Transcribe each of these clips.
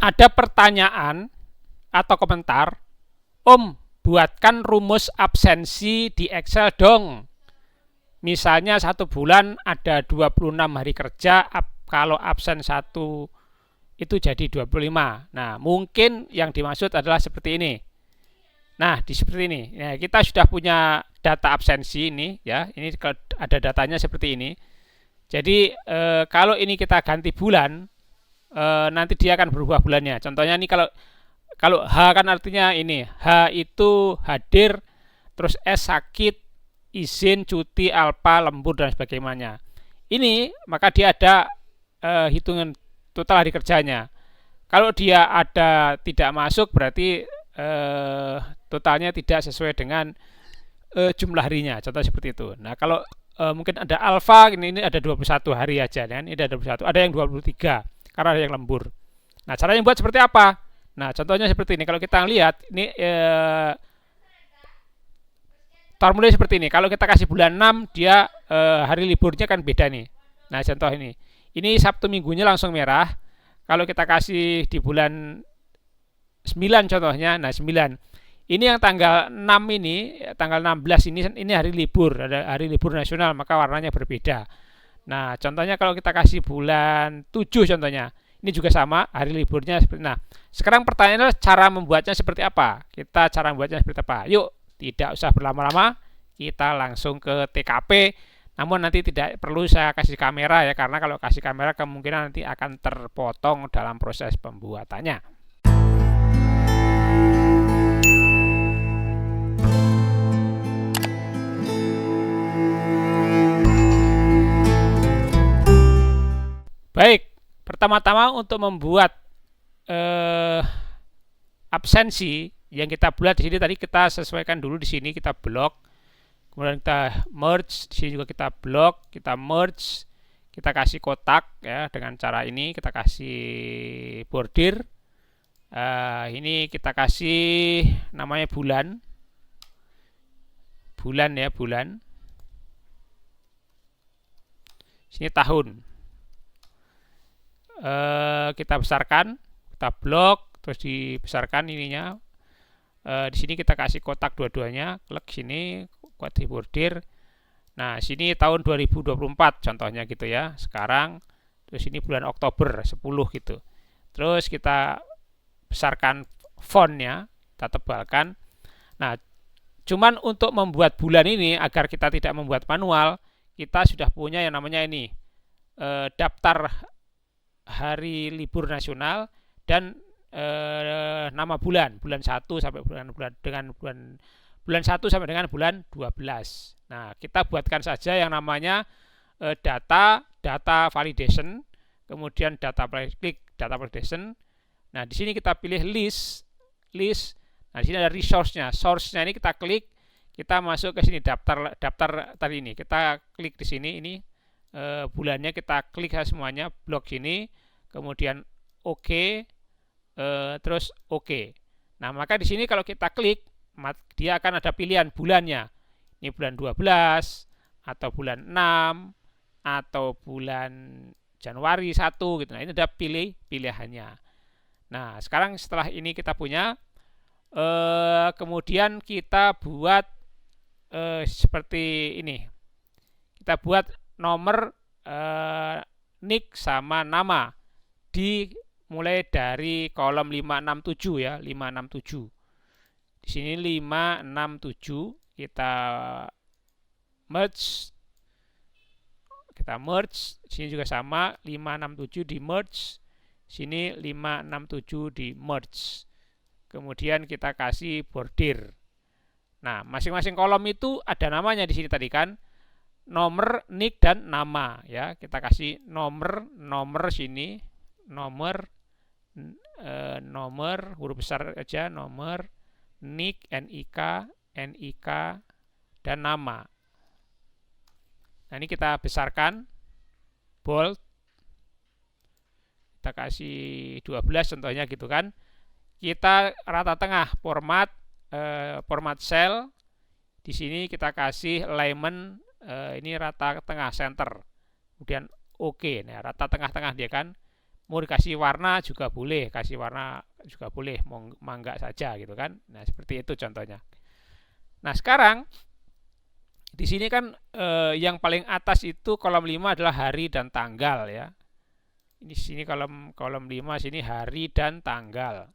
ada pertanyaan atau komentar, Om, buatkan rumus absensi di Excel dong. Misalnya 1 bulan ada 26 hari kerja, kalau absen 1 itu jadi 25. Nah, mungkin yang dimaksud adalah seperti ini. Nah, seperti ini. Nah, kita sudah punya data absensi ini, ya. Ini ada datanya seperti ini. Jadi kalau ini kita ganti bulan, nanti dia akan berubah bulannya. Contohnya ini kalau H kan artinya ini, H itu hadir, terus S sakit, izin, cuti, alpa, lembur dan sebagainya. Ini maka dia ada hitungan total hari kerjanya. Kalau dia ada tidak masuk berarti totalnya tidak sesuai dengan jumlah harinya. Contoh seperti itu. Nah, kalau mungkin ada alfa, ini ada 21 hari aja kan. Ini ada 21, ada yang 23 karena ada yang lembur. Nah, caranya buat seperti apa? Nah, contohnya seperti ini. Kalau kita lihat ini formulir seperti ini. Kalau kita kasih bulan 6, dia hari liburnya kan beda nih. Nah, contoh ini. Ini Sabtu Minggunya langsung merah. Kalau kita kasih di bulan 9 contohnya, nah 9. Ini yang tanggal 6 ini, tanggal 16 ini hari libur, ada hari libur nasional, maka warnanya berbeda. Nah, contohnya kalau kita kasih bulan 7 contohnya, ini juga sama, hari liburnya seperti. Nah, sekarang pertanyaannya cara membuatnya seperti apa? Cara membuatnya seperti apa? Yuk, tidak usah berlama-lama, kita langsung ke TKP. Namun nanti tidak perlu saya kasih kamera ya, karena kalau kasih kamera kemungkinan nanti akan terpotong dalam proses pembuatannya. Baik, pertama-tama untuk membuat absensi yang kita buat di sini tadi kita sesuaikan dulu di sini kita blok, kemudian kita merge, di sini juga kita blok, kita merge, kita kasih kotak ya dengan cara ini kita kasih bordir. Ini kita kasih namanya bulan ya bulan. Sini tahun. Kita besarkan, kita blok, terus dibesarkan ininya. Di sini kita kasih kotak dua-duanya, klik sini, buat di bordir. Nah, sini tahun 2024 contohnya gitu ya. Sekarang terus ini bulan Oktober 10 gitu. Terus kita besarkan fontnya, kita tebalkan. Nah, cuman untuk membuat bulan ini agar kita tidak membuat manual, kita sudah punya yang namanya ini daftar hari libur nasional dan nama bulan 1 sampai bulan 1 sampai dengan bulan 12. Nah, kita buatkan saja yang namanya data validation, kemudian klik data validation. Nah, di sini kita pilih list. Nah, di sini ada resource-nya. Source-nya ini kita klik, kita masuk ke sini daftar tadi ini. Kita klik di sini ini bulannya kita klik semuanya, blok sini, kemudian oke, terus oke. Nah, maka di sini kalau kita klik, dia akan ada pilihan bulannya. Ini bulan 12 atau bulan 6 atau bulan Januari 1 gitu. Nah, ini ada pilihannya. Nah, sekarang setelah ini kita punya, kemudian kita buat seperti ini. Kita buat nomor nick sama nama mulai dari kolom 567 ya, 567. Di sini 567 kita merge. Sini juga sama 567 di merge. Sini 567 di merge. Kemudian kita kasih bordir. Nah, masing-masing kolom itu ada namanya di sini tadi kan. Nomor, nick dan nama ya. Kita kasih nomor sini, nomor huruf besar aja, nomor, nick, nik dan nama. Nah, ini kita besarkan, bold, kita kasih 12 contohnya gitu kan. Kita rata tengah, format cell. Di sini kita kasih alignment, ini rata tengah center. Kemudian oke. Nah, rata tengah-tengah dia kan. mau dikasih warna juga boleh, kasih warna juga boleh, mau enggak saja gitu kan. Nah, seperti itu contohnya. Nah, sekarang di sini kan yang paling atas itu kolom 5 adalah hari dan tanggal ya. Ini sini kolom 5 sini hari dan tanggal.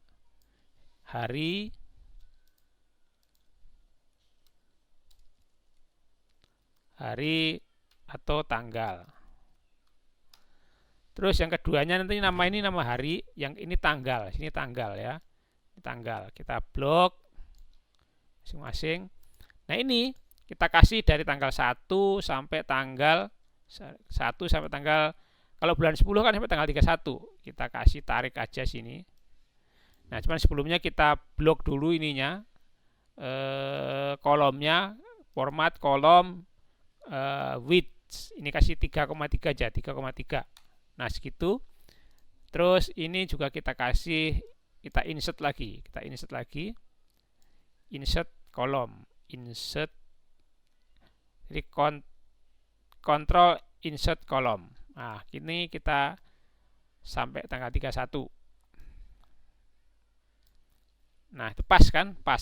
Hari atau tanggal. Terus yang keduanya nanti ini nama hari, yang ini tanggal. Sini tanggal ya. Ini tanggal. Kita blok masing-masing. Nah, ini kita kasih dari tanggal 1 sampai tanggal 1 sampai tanggal, kalau bulan 10 kan sampai tanggal 31. Kita kasih tarik aja sini. Nah, cuman sebelumnya kita blok dulu ininya, kolomnya, format kolom width. Ini kasih 3,3 aja, 3,3. Nah, segitu. Terus ini juga kita kasih, kita insert lagi. Insert kolom. Insert. Jadi kontrol insert kolom. Nah, ini kita sampai tanggal 31. Nah, itu pas kan? Pas.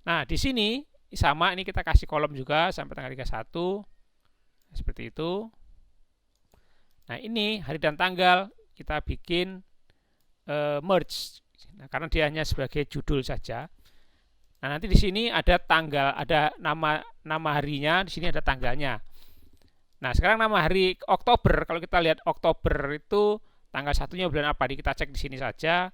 Nah, di sini sama, ini kita kasih kolom juga sampai tanggal 31. Seperti itu. Nah, ini hari dan tanggal kita bikin merge. Nah, karena dia hanya sebagai judul saja. Nah, nanti di sini ada tanggal, ada nama harinya, di sini ada tanggalnya. Nah, sekarang nama hari Oktober, kalau kita lihat Oktober itu tanggal 1-nya bulan apa? Kita cek di sini saja.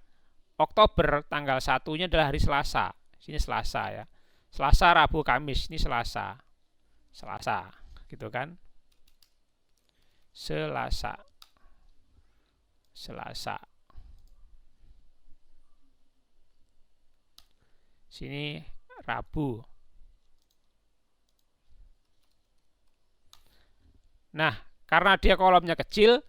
Oktober tanggal 1-nya adalah hari Selasa. Sini Selasa ya. Selasa, Rabu, Kamis. Ini Selasa. Selasa, gitu kan? Selasa. Sini Rabu. Nah, karena dia kolomnya kecil,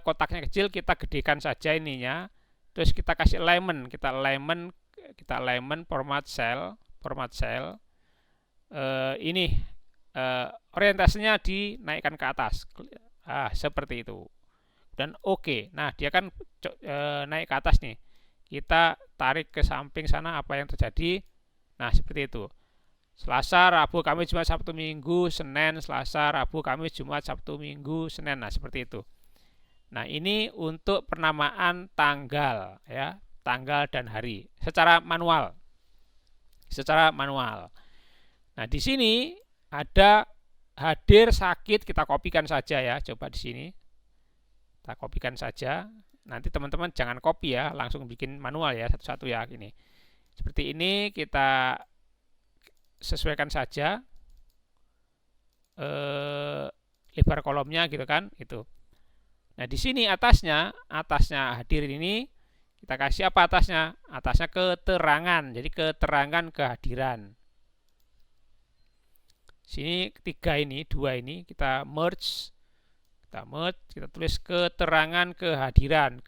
kotaknya kecil, kita gedekan saja ininya. Terus kita kasih alignment, kita alignment format cell. Ini orientasinya dinaikkan ke atas. Seperti itu. Dan oke. Nah, dia kan naik ke atas nih. Kita tarik ke samping sana, apa yang terjadi. Nah, seperti itu. Selasa, Rabu, Kamis, Jumat, Sabtu, Minggu, Senin, Selasa, Rabu, Kamis, Jumat, Sabtu, Minggu, Senin. Nah, seperti itu. Nah, ini untuk penamaan tanggal ya, tanggal dan hari secara manual. Nah, di sini ada hadir, sakit, kita kopikan saja ya. Coba di sini. Kita kopikan saja. Nanti teman-teman jangan copy ya, langsung bikin manual ya, satu-satu ya. Ini seperti ini, kita sesuaikan saja lebar kolomnya gitu kan, itu. Nah, di sini atasnya hadir ini kita kasih apa atasnya? Atasnya keterangan. Jadi keterangan kehadiran. Sini 3 ini, 2 ini kita merge. Kita tulis keterangan kehadiran,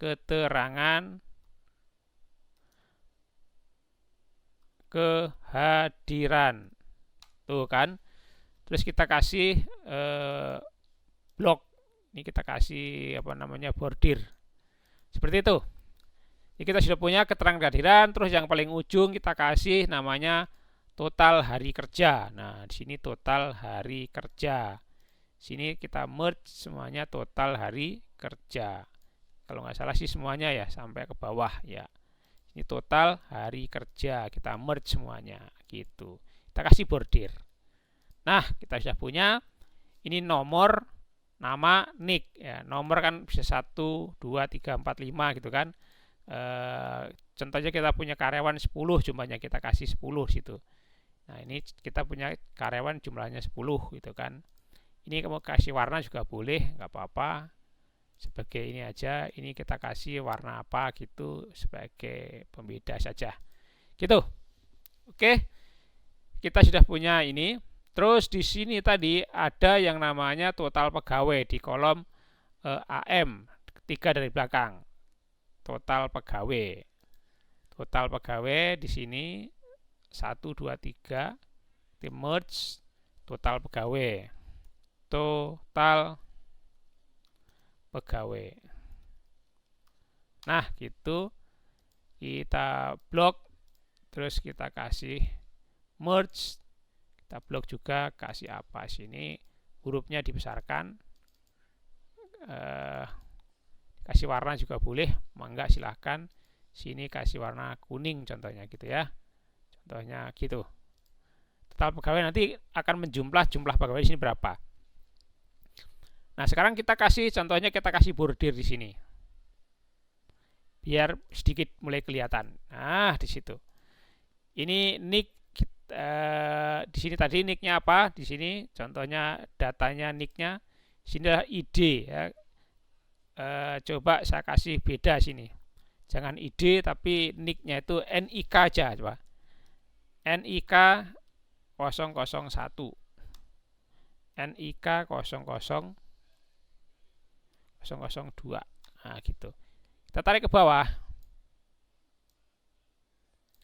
tuh kan. Terus kita kasih blok, ini kita kasih bordir, seperti itu. Jadi kita sudah punya keterangan kehadiran. Terus yang paling ujung kita kasih namanya total hari kerja. Nah, di sini total hari kerja. Sini kita merge semuanya total hari kerja. Kalau nggak salah sih semuanya ya, sampai ke bawah ya. Ini total hari kerja, kita merge semuanya gitu. Kita kasih bordir. Nah, kita sudah punya ini nomor, nama, nick ya. Nomor kan bisa 1, 2, 3, 4, 5 gitu kan. Contohnya kita punya karyawan 10, jumlahnya kita kasih 10 situ. Nah, ini kita punya karyawan jumlahnya 10 gitu kan. Ini kamu kasih warna juga boleh, nggak apa-apa. Sebagai ini aja, ini kita kasih warna apa gitu sebagai pembeda saja. Gitu. Oke. Kita sudah punya ini. Terus di sini tadi ada yang namanya total pegawai di kolom AM, 3 dari belakang. Total pegawai. Total pegawai di sini 1, 2, 3. Di merge total pegawai. Total pegawai. Nah, gitu. Kita blok, terus kita kasih merge, kita blok juga, kasih apa sini, hurufnya dibesarkan, kasih warna juga boleh, mangga silahkan. Sini kasih warna kuning contohnya gitu ya, contohnya gitu. Total pegawai nanti akan jumlah pegawai di sini berapa. Nah, sekarang kita kasih contohnya, kita kasih bordir di sini biar sedikit mulai kelihatan. Nah, di situ. Ini nick, di sini tadi nicknya apa? Di sini contohnya datanya nicknya. Sini adalah ID ya. Coba saya kasih beda sini. Jangan ID tapi nicknya itu NIK aja coba. NIK 001. NIK 00002. Nah, gitu. Kita tarik ke bawah.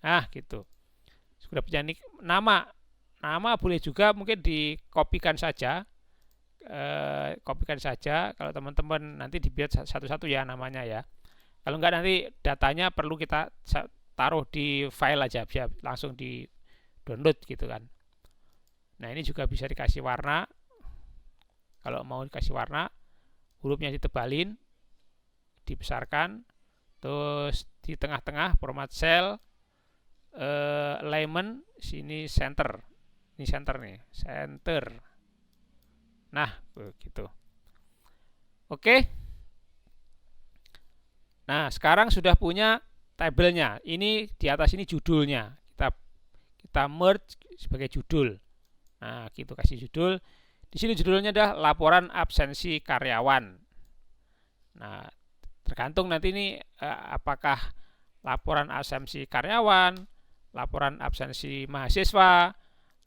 Nah, gitu. Sudah punya nick, nama boleh juga mungkin dikopikan saja. Kopikan saja kalau teman-teman nanti dibuat satu-satu ya namanya ya. Kalau enggak nanti datanya perlu kita taruh di file aja, bisa langsung di download gitu kan. Nah, ini juga bisa dikasih warna. Kalau mau dikasih warna, hurufnya ditebalin, dibesarkan, terus di tengah-tengah format cell, alignment, sini center, ini center nih, center. Nah, begitu. Oke. Nah, sekarang sudah punya tabelnya. Ini di atas ini judulnya. Kita merge sebagai judul. Nah, gitu, kasih judul. Di sini judulnya adalah laporan absensi karyawan. Nah, tergantung nanti ini apakah laporan absensi karyawan, laporan absensi mahasiswa,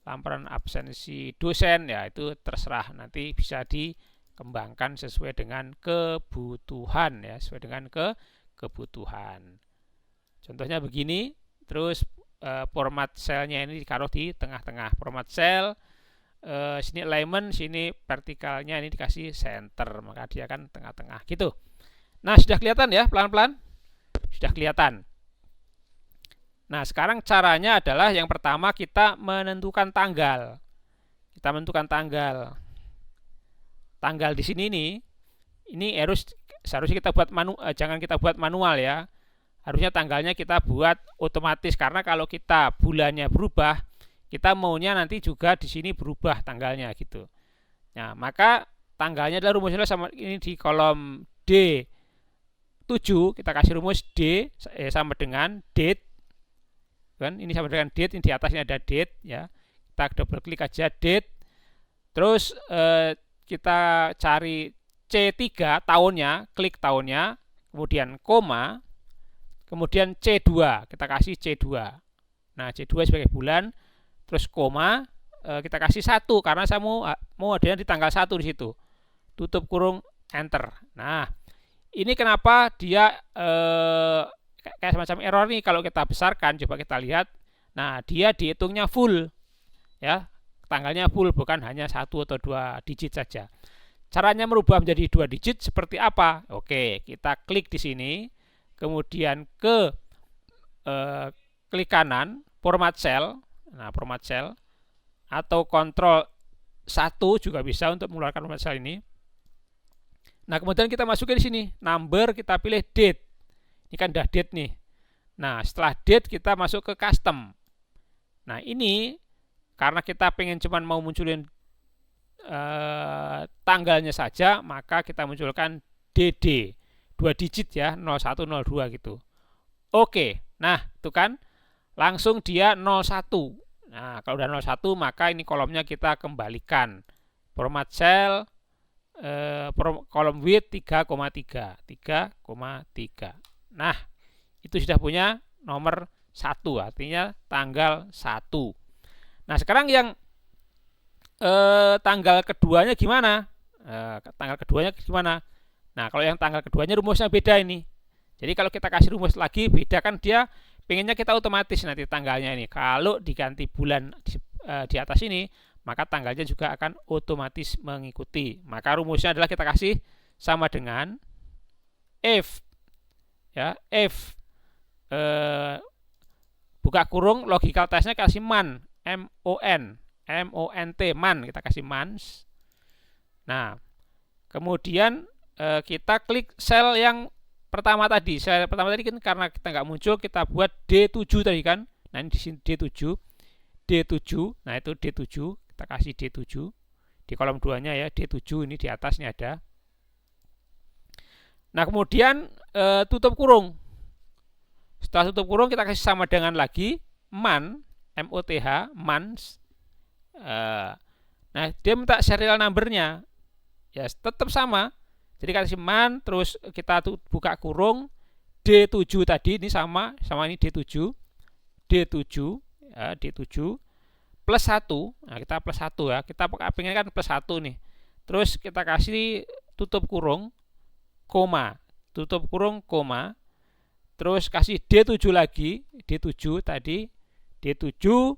laporan absensi dosen, ya itu terserah, nanti bisa dikembangkan sesuai dengan kebutuhan ya, sesuai dengan kebutuhan. Contohnya begini, terus format selnya ini ditaruh di tengah-tengah, format sel, sini alignment, sini vertikalnya ini dikasih center, maka dia akan tengah-tengah gitu. Nah, sudah kelihatan ya, pelan-pelan sudah kelihatan. Nah, sekarang caranya adalah yang pertama kita menentukan tanggal. Kita menentukan tanggal. Tanggal di sini nih, ini seharusnya kita buat jangan kita buat manual ya. Harusnya tanggalnya kita buat otomatis, karena kalau kita bulannya berubah, kita maunya nanti juga di sini berubah tanggalnya gitu. Nah, maka tanggalnya adalah rumusnya sama ini di kolom D7, kita kasih rumus D sama dengan date. Kan ini sama dengan date, ini di atasnya ada date ya. Kita double klik aja date. Terus kita cari C3 tahunnya, klik tahunnya, kemudian koma, kemudian C2, kita kasih C2. Nah, C2 sebagai bulan, terus koma, kita kasih 1 karena saya mau adanya di tanggal 1 di situ. Tutup kurung, enter. Nah, ini kenapa dia kayak semacam error nih kalau kita besarkan, coba kita lihat. Nah, dia dihitungnya full ya, tanggalnya full, bukan hanya 1 atau 2 digit saja. Caranya merubah menjadi 2 digit seperti apa? Oke, kita klik di sini, kemudian ke klik kanan format cell. Nah, format cell atau kontrol 1 juga bisa untuk mengeluarkan format cell ini. Nah, kemudian kita masukin di sini number, kita pilih date. Ini kan udah date nih. Nah, setelah date kita masuk ke custom. Nah, ini karena kita pengen cuman mau munculin tanggalnya saja, maka kita munculkan DD 2 digit ya, 0102 gitu. Oke. Nah, itu kan langsung dia 01. Nah, kalau udah 01 maka ini kolomnya kita kembalikan. Format cell kolom width 3,3. Nah, itu sudah punya nomor 1, artinya tanggal 1. Nah, sekarang yang tanggal keduanya gimana? Tanggal keduanya gimana? Nah, kalau yang tanggal keduanya rumusnya beda ini. Jadi kalau kita kasih rumus lagi beda, kan dia pengennya kita otomatis nanti tanggalnya ini. Kalau diganti bulan di atas ini, maka tanggalnya juga akan otomatis mengikuti. Maka rumusnya adalah kita kasih sama dengan if ya, if buka kurung logical testnya kasih man, MONT, man, kita kasih mans. Nah, kemudian kita klik sel yang pertama tadi. Sel pertama tadi kan karena kita nggak muncul, kita buat D7 tadi kan. Nah, ini di sini D7. Nah, itu D7, kita kasih D7 di kolom 2-nya ya, D7 ini di atas ini ada. Nah, kemudian tutup kurung. Setelah tutup kurung kita kasih sama dengan lagi man, MOTH, mans. Nah, dia minta serial numbernya. Ya, tetap sama. Jadi kasih man, terus kita buka kurung D7 tadi, ini sama ini D7. Ya, D7 plus 1. Nah, kita plus 1 ya. Kita pengen kan plus 1 nih. Terus kita kasih tutup kurung, koma. Tutup kurung, koma. Terus kasih D7 lagi. D7 tadi. D7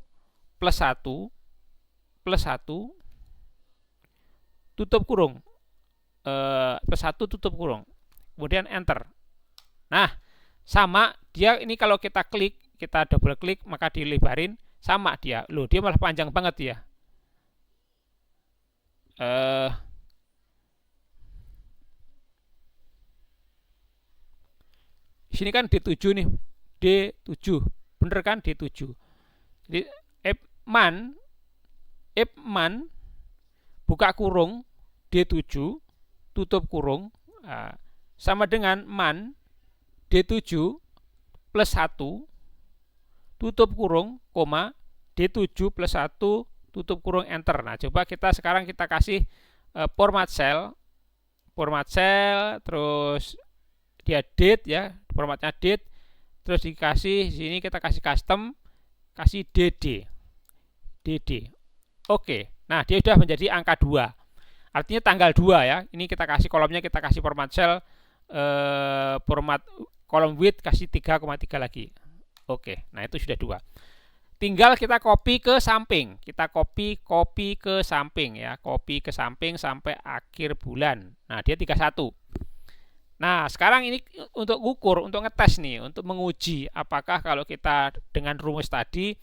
plus 1. Plus 1. Tutup kurung. Plus 1 tutup kurung. Kemudian enter. Nah, sama dia ini kalau kita klik, kita double klik maka dilebarin, sama dia. Loh, dia malah panjang banget ya. Di sini kan D7 nih. D7. Bener kan D7. Jadi if man buka kurung D7 tutup kurung sama dengan man D7 plus 1 tutup kurung, koma, D7 plus 1 tutup kurung, enter. Nah, coba sekarang kita kasih format cell, terus dia date ya, formatnya date, terus dikasih sini kita kasih custom, kasih DD. Oke. Nah, dia sudah menjadi angka 2. Artinya tanggal 2 ya. Ini kita kasih kolomnya, kita kasih format cell, format kolom width kasih 3,3 lagi. Oke, nah itu sudah 2. Tinggal kita copy ke samping. Kita copy ke samping ya. Copy ke samping sampai akhir bulan. Nah, dia 31. Nah, sekarang ini untuk ukur, untuk ngetes nih, untuk menguji apakah kalau kita dengan rumus tadi,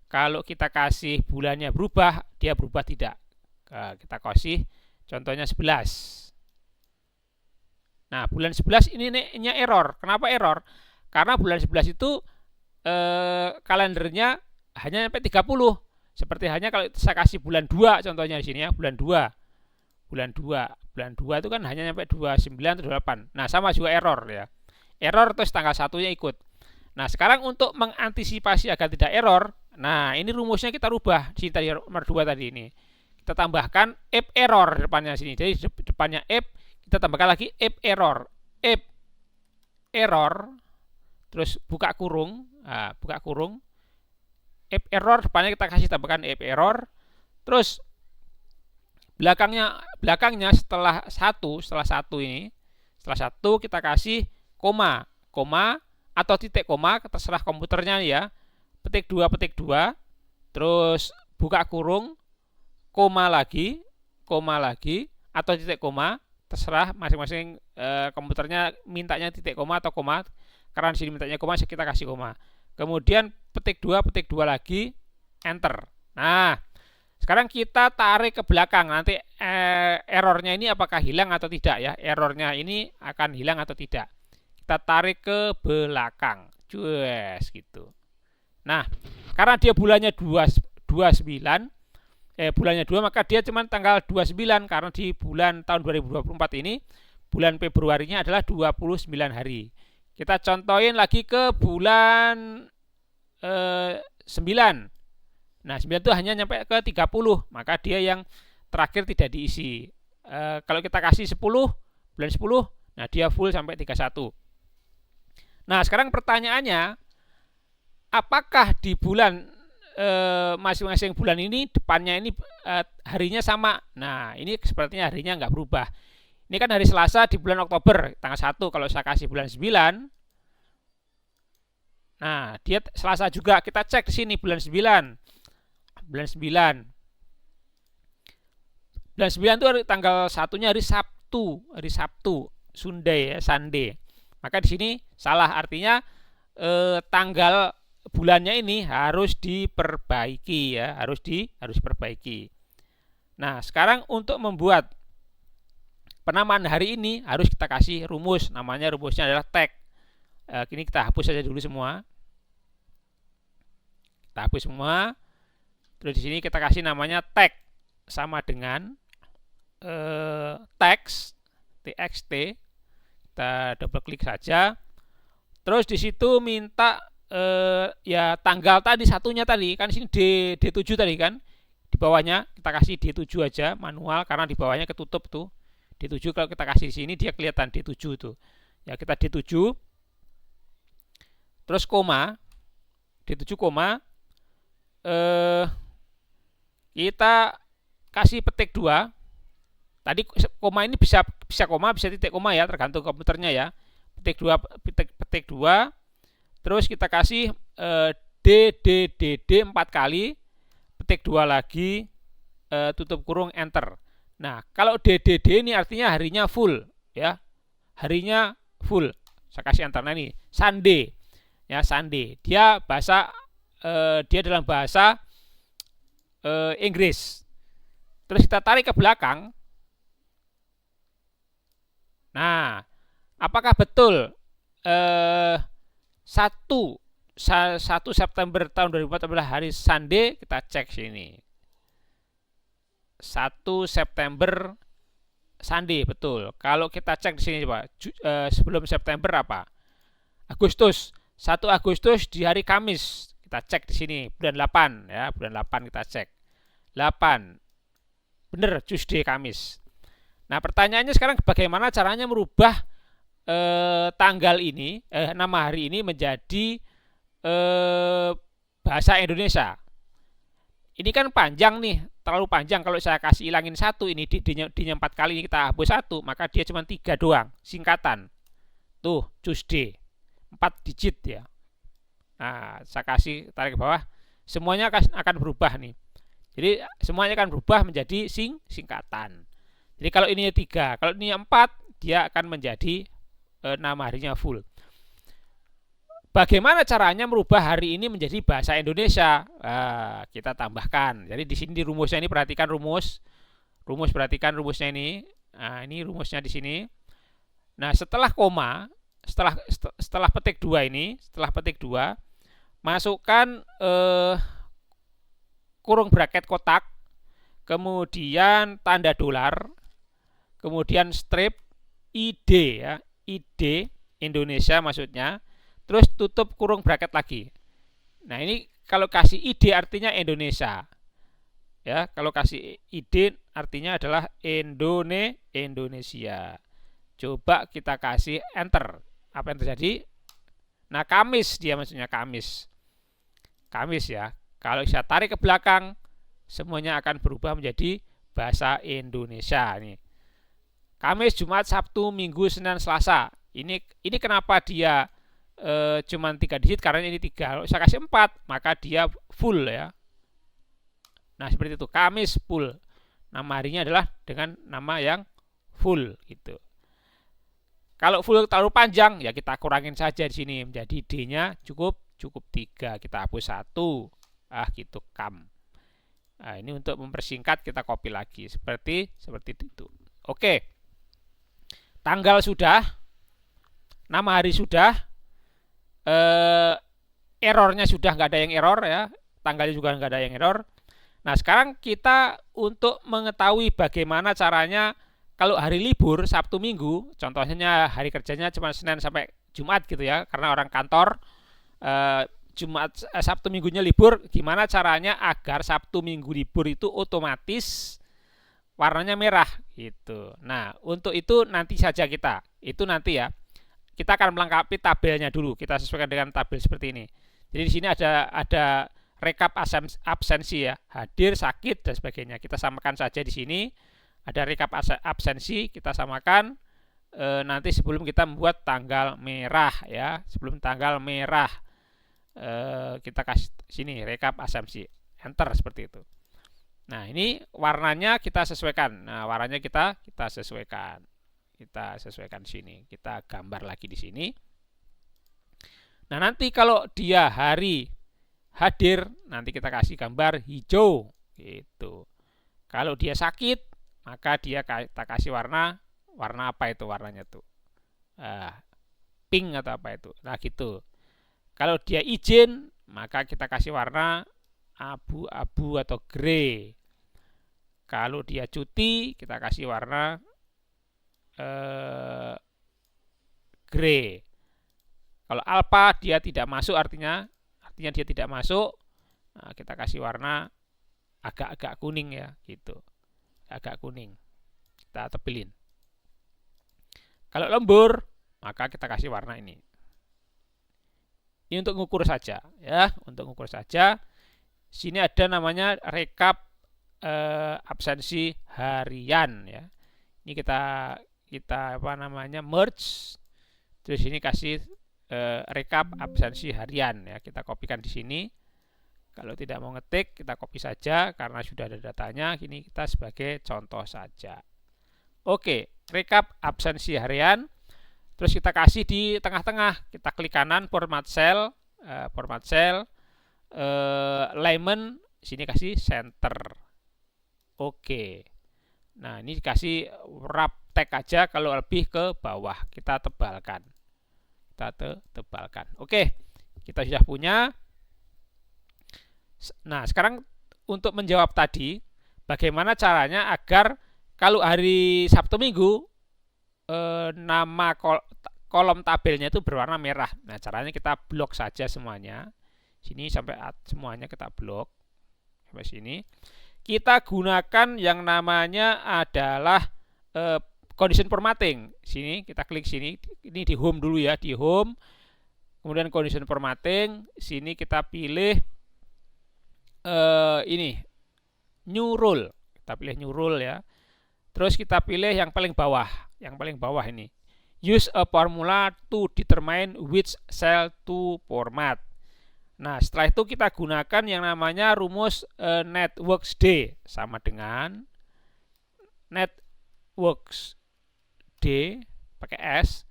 kalau kita kasih bulannya berubah, dia berubah tidak. Kita kasih contohnya 11. Nah, bulan 11 ini error. Kenapa error? Karena bulan 11 itu kalendernya hanya sampai 30. Seperti hanya kalau saya kasih bulan 2 contohnya di sini ya, bulan 2 itu kan hanya sampai 29 atau 28. Nah, sama juga error ya. Error terus tanggal 1-nya ikut. Nah, sekarang untuk mengantisipasi agar tidak error, nah ini rumusnya kita rubah di tadi nomor 2 tadi ini. Kita tambahkan if error depannya sini. Jadi depannya if, kita tambahkan lagi if error. If error terus buka kurung, if error depannya kita kasih tambahkan if error, terus belakangnya setelah 1 kita kasih koma atau titik koma, terserah komputernya ya. Petik 2 terus buka kurung, koma lagi atau titik koma, terserah masing-masing komputernya mintanya titik koma atau koma. Karena di sini mintanya koma, kita kasih koma. Kemudian petik 2 lagi, enter. Nah, sekarang kita tarik ke belakang. Nanti errornya ini apakah hilang atau tidak ya? Errornya ini akan hilang atau tidak? Kita tarik ke belakang. Cues gitu. Nah, karena dia bulannya 29, bulannya 2, maka dia cuma tanggal 29 karena di bulan tahun 2024 ini bulan Februarinya adalah 29 hari. Kita contohin lagi ke bulan 9. Nah, 9 itu hanya nyampe ke 30, maka dia yang terakhir tidak diisi. Kalau kita kasih 10, bulan 10, nah dia full sampai 31. Nah, sekarang pertanyaannya, apakah di bulan masing-masing bulan ini depannya ini harinya sama? Nah, ini sepertinya harinya nggak berubah. Ini kan hari Selasa di bulan Oktober, tanggal 1. Kalau saya kasih bulan 9, nah dia Selasa juga. Kita cek di sini bulan 9. Bulan 9 itu tanggal 1-nya hari Sabtu, Sunday ya, Sunday. Maka di sini salah, artinya tanggal bulannya ini harus diperbaiki ya, harus diperbaiki. Nah, sekarang untuk membuat penamaan hari ini harus kita kasih rumus, rumusnya adalah tag. Ini kita hapus saja dulu semua. Kita hapus semua. Terus di sini kita kasih namanya tag sama dengan text txt. Kita double klik saja. Terus di situ minta ya tanggal tadi satunya tadi kan, di sini D7 tadi kan. Di bawahnya kita kasih D7 aja manual karena di bawahnya ketutup tuh. D7 kalau kita kasih di sini dia kelihatan D7 tuh. Ya kita D7 terus koma, D7 koma, kita kasih petik 2. Tadi koma ini bisa koma, bisa titik koma ya, tergantung komputernya ya. Petik 2, terus kita kasih DDDD 4 kali, petik 2 lagi, tutup kurung, enter. Nah, kalau DDD ini artinya harinya full ya. Harinya full. Saya kasih enter. Nah ini Sunday. Ya, Sunday. Dia dalam bahasa Inggris. Terus kita tarik ke belakang. Nah, apakah betul 1 September tahun 2014 hari Sunday? Kita cek sini. 1 September Sunday, betul. Kalau kita cek di sini coba, sebelum September apa? Agustus. 1 Agustus di hari Kamis. Kita cek di sini bulan 8 ya, bulan 8 kita cek. 8. Bener, Tuesday, Kamis. Nah, pertanyaannya sekarang bagaimana caranya merubah tanggal ini, nama hari ini menjadi bahasa Indonesia. Ini kan panjang nih, terlalu panjang. Kalau saya kasih hilangin 1 ini, D-nya 4 kali ini kita hapus 1, maka dia cuma 3 doang, singkatan. Tuh, Tuesday. 4 digit ya. Nah, saya kasih tarik ke bawah, semuanya akan berubah nih. Jadi semuanya akan berubah menjadi singkatan. Jadi kalau ini 3, kalau ini 4, dia akan menjadi nama harinya full. Bagaimana caranya merubah hari ini menjadi bahasa Indonesia? Kita tambahkan. Jadi di sini di rumusnya ini perhatikan perhatikan rumusnya ini. Nah, ini rumusnya di sini. Nah, setelah koma, setelah petik 2 ini, masukkan kurung braket kotak, kemudian tanda dolar, kemudian strip ID ya, ID Indonesia maksudnya, terus tutup kurung braket lagi. Nah, ini kalau kasih ID artinya Indonesia. Ya, kalau kasih ID artinya adalah Indonesia. Coba kita kasih enter. Apa yang terjadi? Nah, Kamis dia maksudnya Kamis. Kamis ya. Kalau saya tarik ke belakang, semuanya akan berubah menjadi bahasa Indonesia nih. Kamis, Jumat, Sabtu, Minggu, Senin, Selasa. Ini kenapa dia cuma 3 digit? Karena ini 3. Kalau saya kasih 4, maka dia full ya. Nah, seperti itu. Kamis full. Nama harinya adalah dengan nama yang full gitu. Kalau full terlalu panjang, ya kita kurangin saja di sini menjadi D-nya cukup 3. Kita hapus 1. Gitu, kam. Nah, ini untuk mempersingkat kita copy lagi seperti itu. Oke. Tanggal sudah, nama hari sudah, errornya sudah nggak ada yang error ya, tanggalnya juga nggak ada yang error. Nah, sekarang kita untuk mengetahui bagaimana caranya kalau hari libur Sabtu Minggu, contohnya hari kerjanya cuma Senin sampai Jumat gitu ya, karena orang kantor, Sabtu Minggunya libur, gimana caranya agar Sabtu Minggu libur itu otomatis warnanya merah gitu. Nah, untuk itu nanti saja kita akan melengkapi tabelnya dulu. Kita sesuaikan dengan tabel seperti ini. Jadi di sini ada rekap absensi ya, hadir, sakit dan sebagainya. Kita samakan saja di sini. Ada rekap absensi, kita samakan nanti sebelum kita membuat tanggal merah ya. Sebelum tanggal merah kita kasih sini rekap absensi, enter seperti itu. Nah, ini warnanya kita sesuaikan. Nah, warnanya kita sesuaikan Kita sesuaikan di sini. Kita gambar lagi di sini. Nah, nanti kalau dia hari hadir, nanti kita kasih gambar hijau gitu. Kalau dia sakit, maka kita kasih warna apa itu warnanya tuh? Pink atau apa itu. Nah, gitu. Kalau dia izin, maka kita kasih warna abu-abu atau grey. Kalau dia cuti, kita kasih warna grey. Kalau alpha dia tidak masuk, artinya dia tidak masuk, nah, kita kasih warna agak-agak kuning ya, gitu. Agak kuning. Kita tebelin. Kalau lembur, maka kita kasih warna ini. Ini untuk ngukur saja ya, untuk ngukur saja. Sini ada namanya rekap absensi harian ya. Ini kita apa namanya merge. Terus ini kasih rekap absensi harian ya. Kita kopikan di sini. Kalau tidak mau ngetik, kita copy saja karena sudah ada datanya. Ini kita sebagai contoh saja. Oke, rekap absensi harian. Terus kita kasih di tengah-tengah. Kita klik kanan format cell, alignment, sini kasih center. Oke. Nah, ini dikasih wrap tag aja, kalau lebih ke bawah kita tebalkan. Oke, kita sudah punya. Nah, sekarang untuk menjawab tadi, bagaimana caranya agar kalau hari Sabtu Minggu nama kolom tabelnya itu berwarna merah. Nah, caranya kita blok saja semuanya. Sini sampai semuanya kita blok. Sampai sini. Kita gunakan yang namanya adalah condition formatting. Sini kita klik sini. Ini di home dulu ya, di home. Kemudian condition formatting. Sini kita pilih ini new rule. Kita pilih new rule ya. Terus kita pilih yang paling bawah. Yang paling bawah ini. Use a formula to determine which cell to format. Nah, setelah itu kita gunakan yang namanya rumus networks D, sama dengan networks D pakai S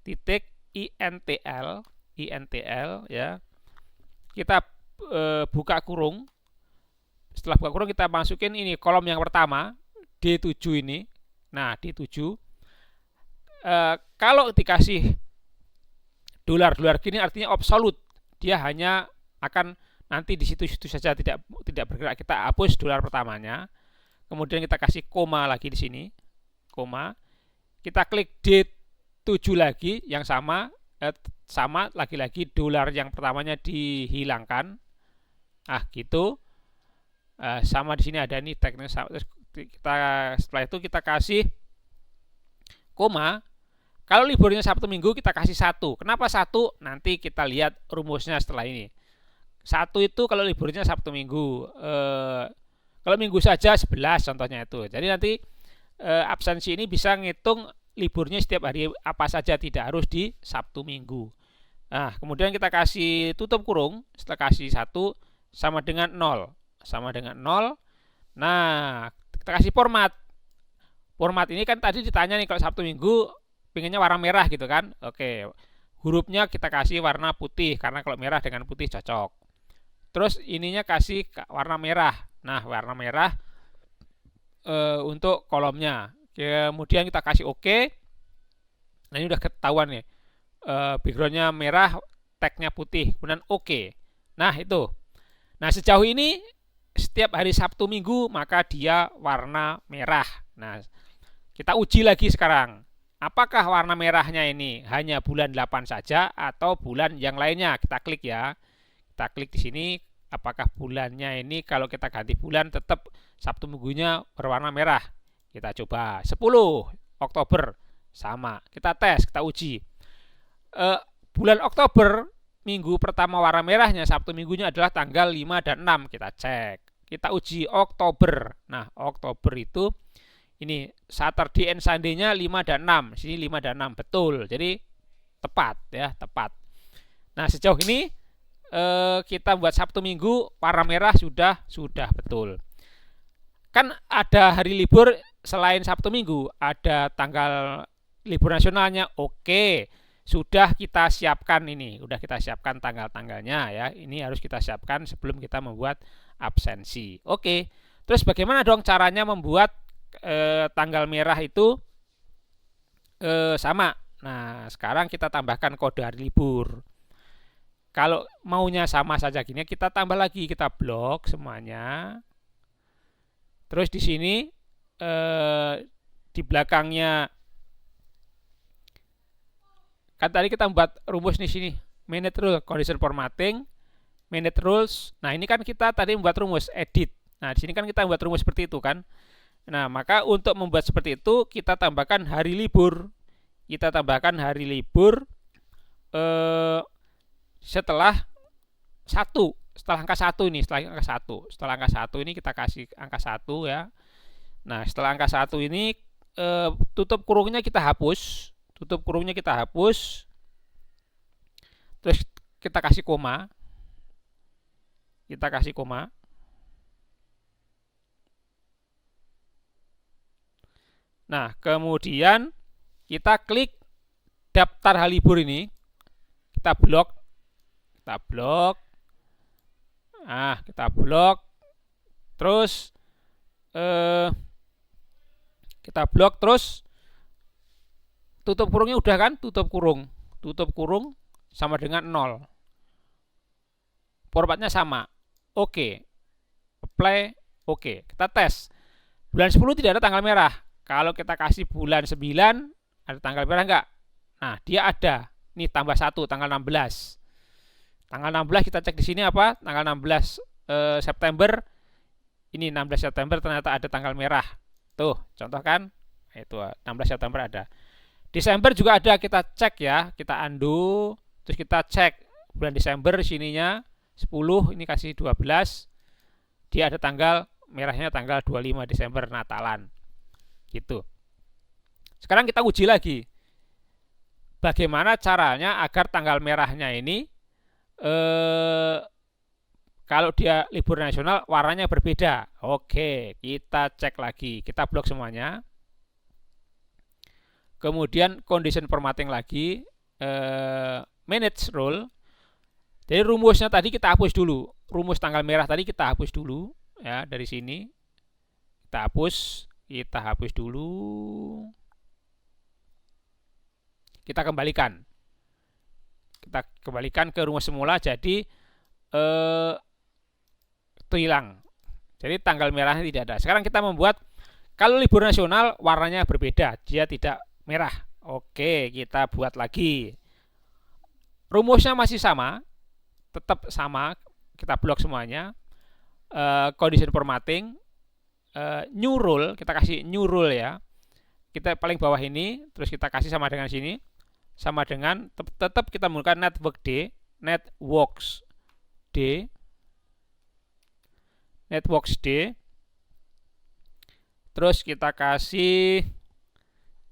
titik intl ya. Kita buka kurung. Setelah buka kurung kita masukin ini kolom yang pertama D7 ini. Nah, D7 kalau dikasih dolar-dolar gini artinya absolute. Dia hanya akan nanti di situ-situ saja, tidak bergerak. Kita hapus dolar pertamanya. Kemudian kita kasih koma lagi di sini. Koma. Kita klik D7 lagi yang sama lagi-lagi dolar yang pertamanya dihilangkan. Gitu. Sama di sini ada ini tagnya. Setelah itu kita kasih koma. Kalau liburnya Sabtu Minggu kita kasih 1. Kenapa 1? Nanti kita lihat rumusnya setelah ini. 1 itu kalau liburnya Sabtu Minggu. Kalau Minggu saja 11 contohnya itu. Jadi nanti absensi ini bisa ngitung liburnya setiap hari apa saja, tidak harus di Sabtu Minggu. Nah, kemudian kita kasih tutup kurung. Setelah kasih 1 sama dengan 0. Sama dengan 0. Nah, kita kasih format. Format ini kan tadi ditanya nih kalau Sabtu Minggu pengennya warna merah gitu kan. Oke, hurufnya kita kasih warna putih karena kalau merah dengan putih cocok. Terus ininya kasih warna merah. Nah, warna merah untuk kolomnya. Kemudian kita kasih OK. Nah, ini udah ketahuan nih. Backgroundnya merah, tagnya putih, kemudian OK. Nah, itu. Nah, sejauh ini setiap hari Sabtu Minggu maka dia warna merah. Nah, kita uji lagi sekarang. Apakah warna merahnya ini hanya bulan 8 saja atau bulan yang lainnya? Kita klik ya. Kita klik di sini. Apakah bulannya ini kalau kita ganti bulan tetap Sabtu Minggunya berwarna merah? Kita coba. 10 Oktober sama. Kita tes, kita uji. Bulan Oktober minggu pertama warna merahnya Sabtu Minggunya adalah tanggal 5 dan 6. Kita cek. Kita uji Oktober. Nah, Oktober itu ini Saturday and Sunday-nya 5 dan 6. Sini 5 dan 6. Betul. Jadi tepat ya, tepat. Nah, sejauh ini kita buat Sabtu Minggu warna merah sudah betul. Kan ada hari libur selain Sabtu Minggu, ada tanggal libur nasionalnya. Oke, sudah kita siapkan ini, sudah kita siapkan tanggal-tanggalnya ya. Ini harus kita siapkan sebelum kita membuat absensi. Oke, terus bagaimana dong caranya membuat tanggal merah itu sama? Nah, sekarang kita tambahkan kode hari libur. Kalau maunya sama saja gini, kita tambah lagi, kita blok semuanya. Terus di sini di belakangnya kan tadi kita membuat rumus di sini, minute rule, condition formatting, minute rules. Nah, ini kan kita tadi membuat rumus edit. Nah, di sini kan kita membuat rumus seperti itu kan. Nah, maka untuk membuat seperti itu kita tambahkan hari libur. Kita tambahkan hari libur setelah angka 1 ini, setelah angka 1 ini kita kasih angka 1 ya. Nah, setelah angka 1 ini tutup kurungnya kita hapus, terus kita kasih koma. Nah, kemudian kita klik daftar hari libur ini, kita blok. Nah, kita blok. Terus kita blok, terus tutup kurungnya udah kan? Tutup kurung sama dengan 0. Formatnya sama. Oke. Apply. Oke. Kita tes. Bulan 10 tidak ada tanggal merah. Kalau kita kasih bulan 9, ada tanggal merah enggak? Nah, dia ada. Ini tambah 1, tanggal 16. Tanggal 16 kita cek di sini apa? Tanggal 16 September. Ini 16 September ternyata ada tanggal merah. Tuh, contoh kan? Itu 16 September ada. Desember juga ada, kita cek ya, kita undo, terus kita cek bulan Desember sininya 10, ini kasih 12. Dia ada tanggal merahnya tanggal 25 Desember, Natalan. Gitu. Sekarang kita uji lagi. Bagaimana caranya agar tanggal merahnya ini kalau dia libur nasional warnanya berbeda. Oke, kita cek lagi, kita blok semuanya. Kemudian condition formatting lagi, manage rule. Jadi rumusnya tadi kita hapus dulu. Rumus tanggal merah tadi kita hapus dulu ya, dari sini. Kita hapus dulu. Kita kembalikan ke rumus semula, jadi itu hilang. Jadi tanggal merahnya tidak ada. Sekarang kita membuat, kalau libur nasional warnanya berbeda, dia tidak merah. Oke, kita buat lagi. Rumusnya masih sama, tetap sama. Kita blok semuanya. Condition formatting, new rule, kita kasih new rule ya. Kita paling bawah ini, terus kita kasih sama dengan sini, sama dengan tetap kita menggunakan networks D. Terus kita kasih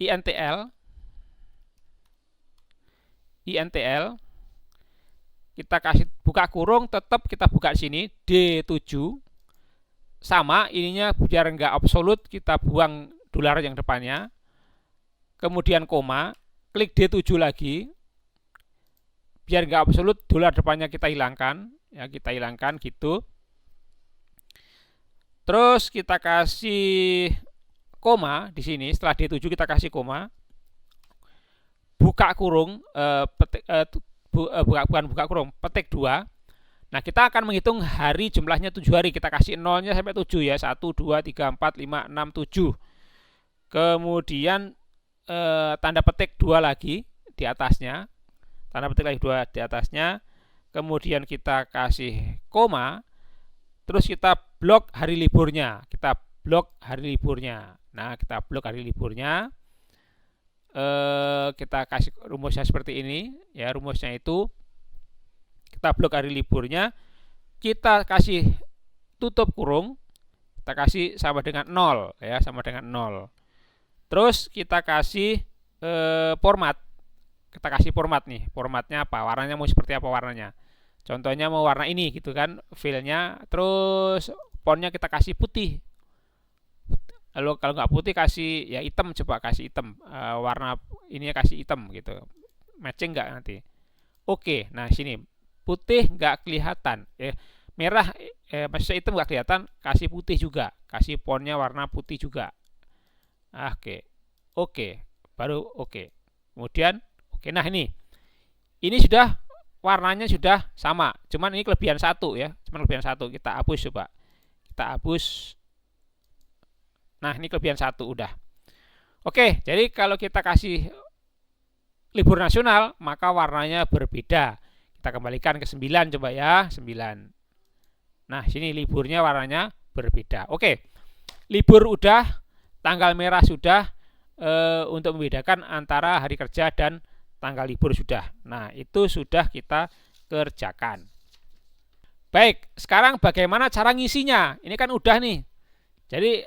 INTL. Kita kasih buka kurung, tetap kita buka di sini D7. Sama ininya biar enggak absolut, kita buang dolar yang depannya. Kemudian koma, klik D7 lagi. Biar enggak absolut, dolar depannya kita hilangkan, ya, kita hilangkan gitu. Terus kita kasih koma di sini, setelah D7 kita kasih koma. Buka kurung, bukan buka kurung, petik 2. Nah, kita akan menghitung hari, jumlahnya 7 hari. Kita kasih 0-nya sampai 7 ya. 1, 2, 3, 4, 5, 6, 7. Kemudian tanda petik 2 lagi di atasnya. Kemudian kita kasih koma. Terus kita blok hari liburnya. Nah, kita blok hari liburnya. Kita kasih rumusnya seperti ini. Ya, rumusnya itu kita blok hari liburnya, kita kasih tutup kurung, kita kasih sama dengan 0 ya, sama dengan 0. Terus kita kasih format. Kita kasih format nih. Formatnya apa? Warnanya mau seperti apa warnanya? Contohnya mau warna ini gitu kan, filenya. Terus fontnya kita kasih putih. Lalu kalau nggak putih kasih ya hitam, coba kasih hitam, warna ininya kasih hitam gitu, matching nggak nanti. Oke, nah sini putih nggak kelihatan, merah, maksudnya hitam nggak kelihatan, kasih putih juga, kasih fontnya warna putih juga. Oke, oke, baru oke. Kemudian oke, nah ini sudah warnanya sudah sama, cuman ini kelebihan satu ya, cuman kelebihan satu, kita hapus coba, kita hapus. Nah ini kelebihan satu udah. Oke, jadi kalau kita kasih libur nasional maka warnanya berbeda. Kita kembalikan ke 9 coba ya, 9. Nah sini liburnya warnanya berbeda. Oke, libur udah, tanggal merah sudah, untuk membedakan antara hari kerja dan tanggal libur sudah. Nah itu sudah kita kerjakan. Baik, sekarang bagaimana cara ngisinya? Ini kan udah nih. Jadi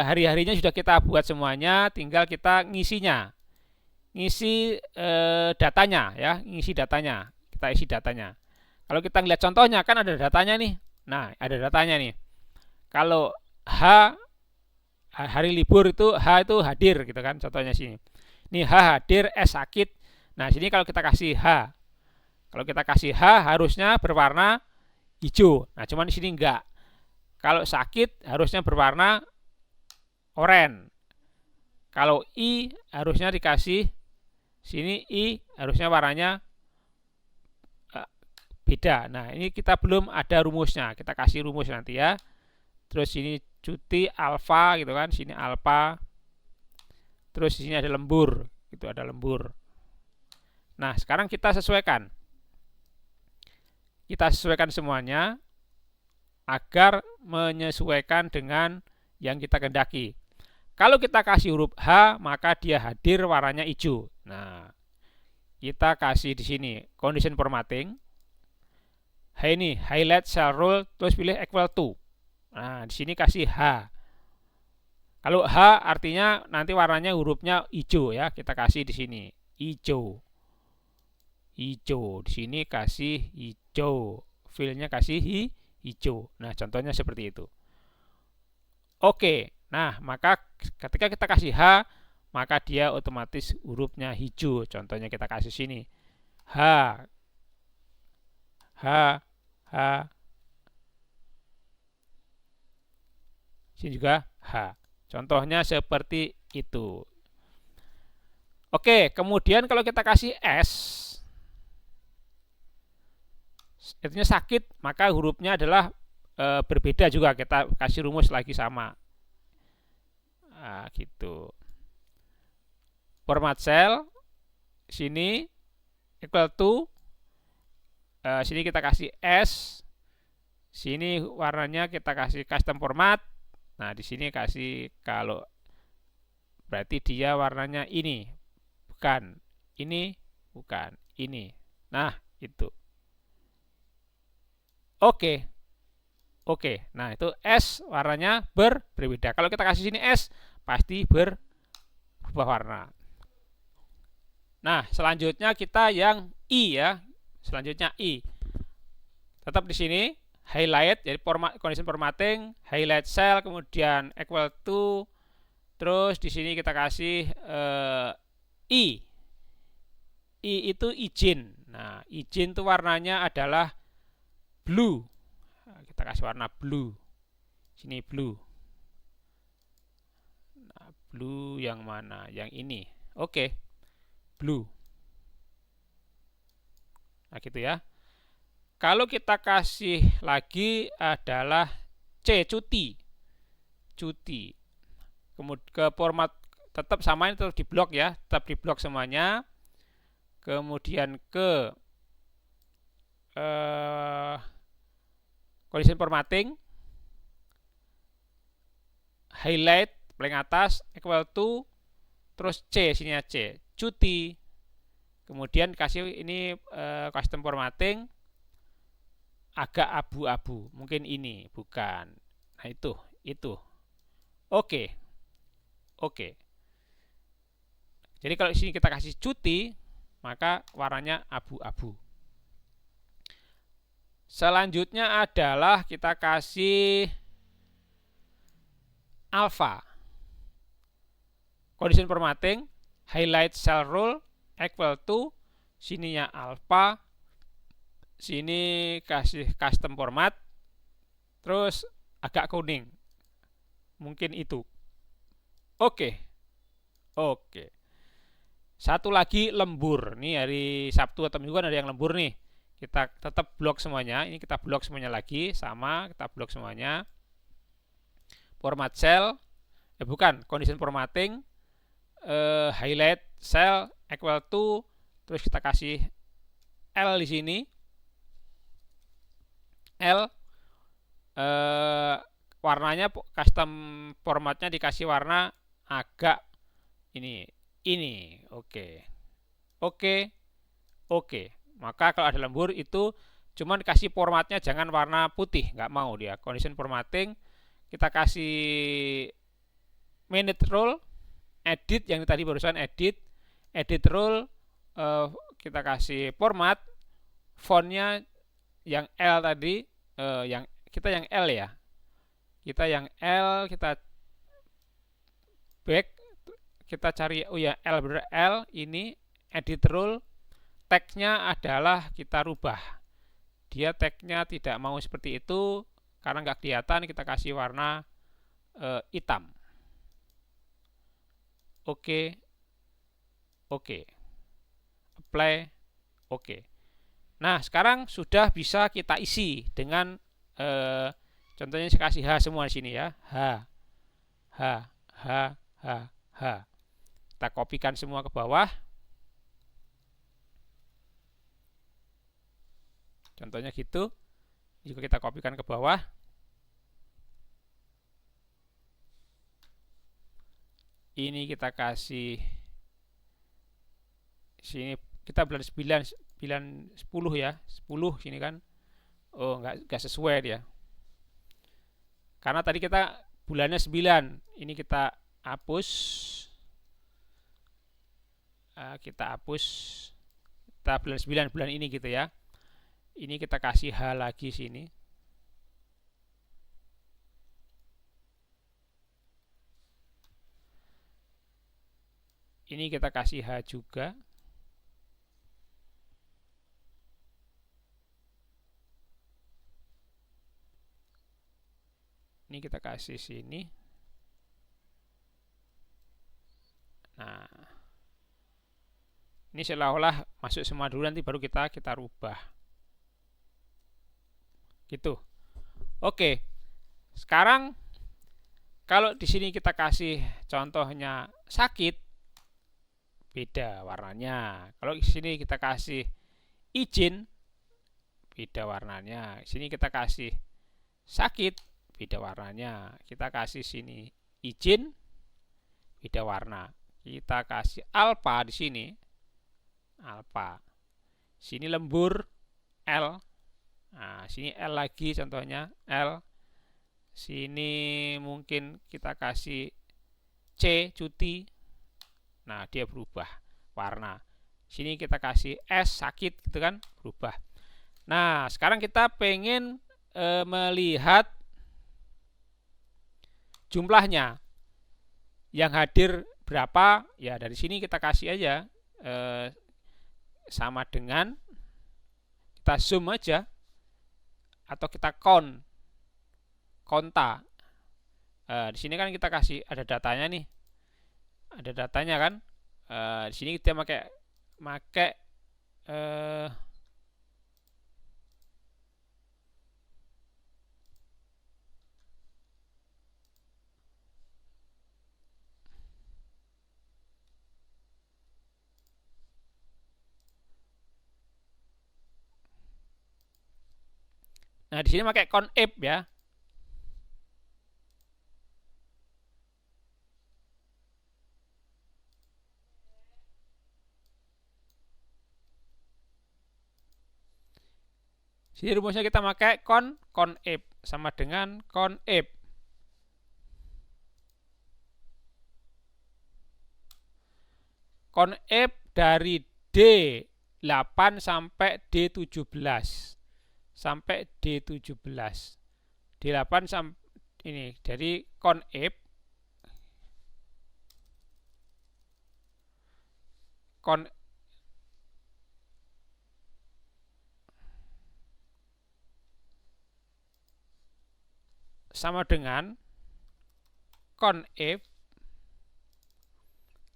hari-harinya sudah kita buat semuanya, tinggal kita ngisinya. Ngisi datanya ya, ngisi datanya. Kita isi datanya. Kalau kita lihat contohnya kan ada datanya nih. Nah, ada datanya nih. Kalau hari libur itu H itu hadir gitu kan, contohnya sini. Ini H hadir, S sakit. Nah, sini kalau kita kasih H. Kalau kita kasih H harusnya berwarna hijau. Nah, cuman di sini enggak. Kalau sakit harusnya berwarna oranye. Kalau I harusnya dikasih sini, I harusnya warnanya beda. Nah, ini kita belum ada rumusnya. Kita kasih rumus nanti ya. Terus sini cuti alfa gitu kan, sini alfa. Terus di sini ada lembur, gitu ada lembur. Nah, sekarang kita sesuaikan. Kita sesuaikan semuanya agar menyesuaikan dengan yang kita kehendaki. Kalau kita kasih huruf H, maka dia hadir warnanya hijau. Nah, kita kasih di sini condition formatting. Ini highlight cell rule, terus pilih equal to. Nah, di sini kasih H. Kalau H artinya nanti warnanya hurufnya hijau ya, kita kasih di sini hijau. Hijau. Di sini kasih hijau. Filenya kasih hijau. Nah, contohnya seperti itu. Oke. Nah, maka ketika kita kasih H, maka dia otomatis hurufnya hijau. Contohnya kita kasih sini H. Sini juga H. Contohnya seperti itu. Oke, kemudian kalau kita kasih S, artinya sakit, maka hurufnya adalah berbeda juga. Kita kasih rumus lagi sama. Nah, gitu. Format cell, sini equal to, sini kita kasih S, sini warnanya kita kasih custom format. Nah, di sini kasih, kalau berarti dia warnanya ini, bukan ini, bukan ini. Nah, itu. Oke. Oke. Nah, itu S warnanya berbeda. Kalau kita kasih sini S, pasti berubah warna. Nah, selanjutnya kita yang I ya. Selanjutnya I. Tetap di sini highlight, jadi condition formatting, highlight cell, kemudian equal to, terus di sini kita kasih I. I itu izin. Nah, izin itu warnanya adalah blue. Nah, kita kasih warna blue. Sini blue. Nah, blue yang mana? Yang ini. Oke. Blue. Nah, gitu ya. Kalau kita kasih lagi adalah C, cuti. Cuti. Kemudian ke format tetap samain, tetap di blok ya, tetap di blok semuanya. Kemudian ke condition formatting, highlight paling atas, equal to, terus C, sini C, cuti. Kemudian kasih ini custom formatting agak abu-abu, mungkin ini bukan. Nah, itu. Oke. Jadi kalau di sini kita kasih cuti, maka warnanya abu-abu. Selanjutnya adalah kita kasih alfa. condition formatting, highlight cell rule equal to, sininya alpha, sini kasih custom format, terus agak kuning, mungkin itu. Oke. Satu lagi lembur, nih hari Sabtu atau Minggu kan ada yang lembur nih, kita tetap blok semuanya. Ini kita blok semuanya lagi, sama kita blok semuanya. Format cell, bukan, condition formatting, highlight cell equal to, terus kita kasih L di sini, L, warnanya custom formatnya dikasih warna agak ini. Oke. Maka kalau ada lembur itu cuman kasih formatnya jangan warna putih, nggak mau dia. Condition formatting, kita kasih minute rule, edit yang tadi barusan edit rule, kita kasih format, fontnya yang L tadi, yang L ya. Kita back, kita cari L bener L, ini edit rule, tagnya adalah kita rubah. Dia tagnya tidak mau seperti itu karena nggak kelihatan, kita kasih warna hitam. Oke. Apply. Oke. Nah, sekarang sudah bisa kita isi dengan contohnya saya kasih H semua di sini ya. H. Kita kopikan semua ke bawah. Contohnya gitu. Juga kita kopikan ke bawah. Ini kita kasih sini, kita bulan 9 10 ya. 10 sini kan. Oh, enggak sesuai dia. Karena tadi kita bulannya 9. Ini kita hapus. Kita bulan 9 bulan ini gitu ya. Ini kita kasih H lagi sini. Ini kita kasih H juga. Ini kita kasih sini. Nah, ini seolah-olah masuk semua dulu, nanti baru kita rubah. Gitu. Oke. Sekarang kalau di sini kita kasih contohnya sakit, beda warnanya. Kalau di sini kita kasih izin, beda warnanya. Di sini kita kasih sakit, beda warnanya. Kita kasih sini izin, beda warna. Kita kasih alpha di sini, alpha. Sini lembur, L. Nah, sini L lagi contohnya, L. Sini mungkin kita kasih C, cuti. Nah, dia berubah warna. Sini kita kasih S, sakit gitu kan, berubah. Nah, sekarang kita pengen melihat jumlahnya. Yang hadir berapa? Ya, dari sini kita kasih aja sama dengan, kita zoom aja, atau kita konta. Di sini kan kita kasih ada datanya nih, ada datanya kan. Di sini kita pakai nah di sini pakai conif ya. Jadi rumusnya kita pakai conif sama dengan conif. Conif dari D8 sampai D17. Sampai D17. D8 sampai ini. Jadi conif kon sama dengan conf,